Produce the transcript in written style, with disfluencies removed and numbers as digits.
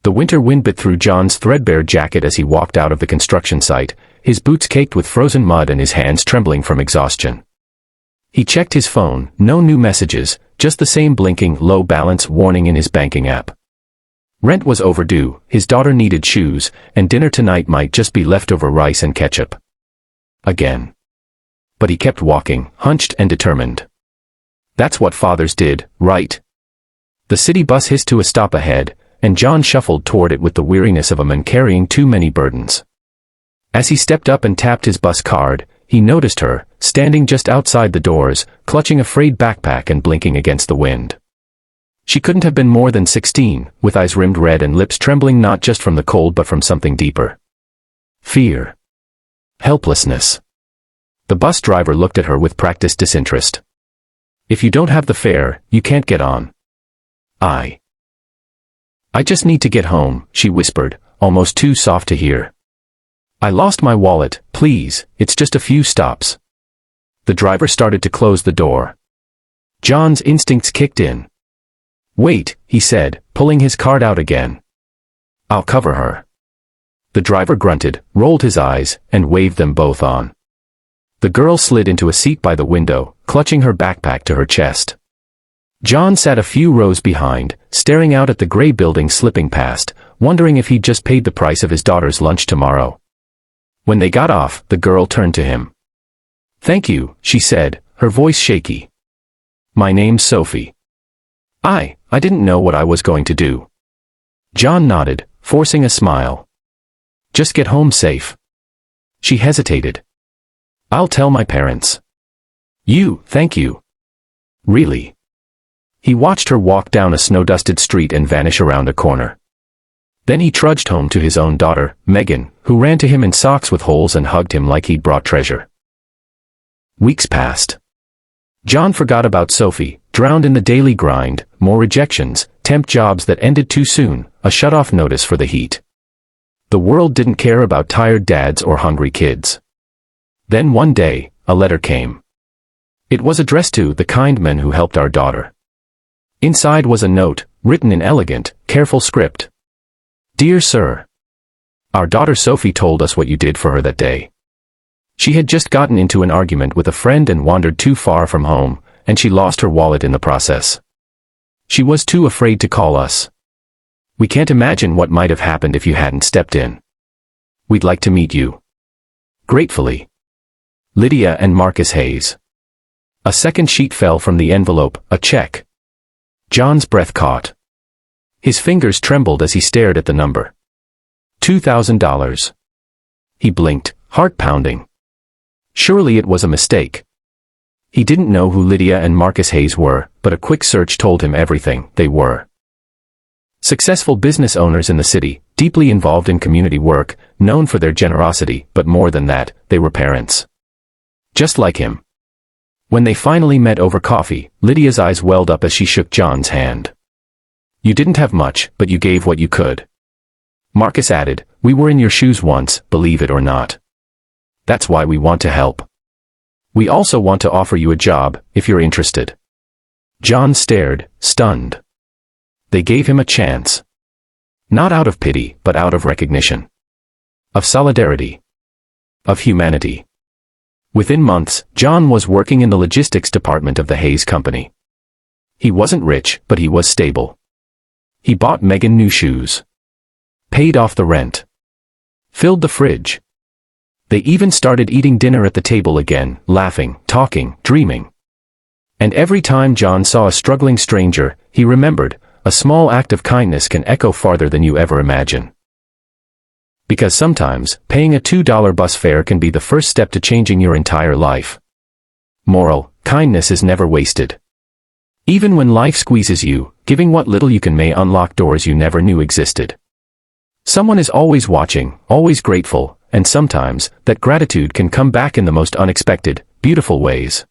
The winter wind bit through John's threadbare jacket as he walked out of the construction site, his boots caked with frozen mud and his hands trembling from exhaustion. He checked his phone, no new messages, just the same blinking low balance warning in his banking app. Rent was overdue, his daughter needed shoes, and dinner tonight might just be leftover rice and ketchup. Again. But he kept walking, hunched and determined. That's what fathers did, right? The city bus hissed to a stop ahead, and John shuffled toward it with the weariness of a man carrying too many burdens. As he stepped up and tapped his bus card, he noticed her, standing just outside the doors, clutching a frayed backpack and blinking against the wind. She couldn't have been more than 16, with eyes rimmed red and lips trembling not just from the cold but from something deeper. Fear. Helplessness. The bus driver looked at her with practiced disinterest. If you don't have the fare, you can't get on. I just need to get home, she whispered, almost too soft to hear. I lost my wallet, please, it's just a few stops. The driver started to close the door. John's instincts kicked in. Wait, he said, pulling his card out again. I'll cover her. The driver grunted, rolled his eyes, and waved them both on. The girl slid into a seat by the window, clutching her backpack to her chest. John sat a few rows behind, staring out at the gray building slipping past, wondering if he'd just paid the price of his daughter's lunch tomorrow. When they got off, the girl turned to him. Thank you, she said, her voice shaky. My name's Sophie. I didn't know what I was going to do. John nodded, forcing a smile. Just get home safe. She hesitated. I'll tell my parents. Thank you. Really? He watched her walk down a snow-dusted street and vanish around a corner. Then he trudged home to his own daughter, Megan, who ran to him in socks with holes and hugged him like he'd brought treasure. Weeks passed. John forgot about Sophie, drowned in the daily grind, more rejections, temp jobs that ended too soon, a shut-off notice for the heat. The world didn't care about tired dads or hungry kids. Then one day, a letter came. It was addressed to the kind men who helped our daughter. Inside was a note, written in elegant, careful script. Dear Sir, our daughter Sophie told us what you did for her that day. She had just gotten into an argument with a friend and wandered too far from home, and she lost her wallet in the process. She was too afraid to call us. We can't imagine what might have happened if you hadn't stepped in. We'd like to meet you. Gratefully. Lydia and Marcus Hayes. A second sheet fell from the envelope, a check. John's breath caught. His fingers trembled as he stared at the number. $2,000. He blinked, heart pounding. Surely it was a mistake. He didn't know who Lydia and Marcus Hayes were, but a quick search told him everything they were. Successful business owners in the city, deeply involved in community work, known for their generosity, but more than that, they were parents. Just like him. When they finally met over coffee, Lydia's eyes welled up as she shook John's hand. You didn't have much, but you gave what you could. Marcus added, we were in your shoes once, believe it or not. That's why we want to help. We also want to offer you a job, if you're interested. John stared, stunned. They gave him a chance. Not out of pity, but out of recognition. Of solidarity. Of humanity. Within months, John was working in the logistics department of the Hayes Company. He wasn't rich, but he was stable. He bought Megan new shoes. Paid off the rent. Filled the fridge. They even started eating dinner at the table again, laughing, talking, dreaming. And every time John saw a struggling stranger, he remembered, a small act of kindness can echo farther than you ever imagine. Because sometimes, paying a $2 bus fare can be the first step to changing your entire life. Moral, kindness is never wasted. Even when life squeezes you, giving what little you can may unlock doors you never knew existed. Someone is always watching, always grateful, and sometimes, that gratitude can come back in the most unexpected, beautiful ways.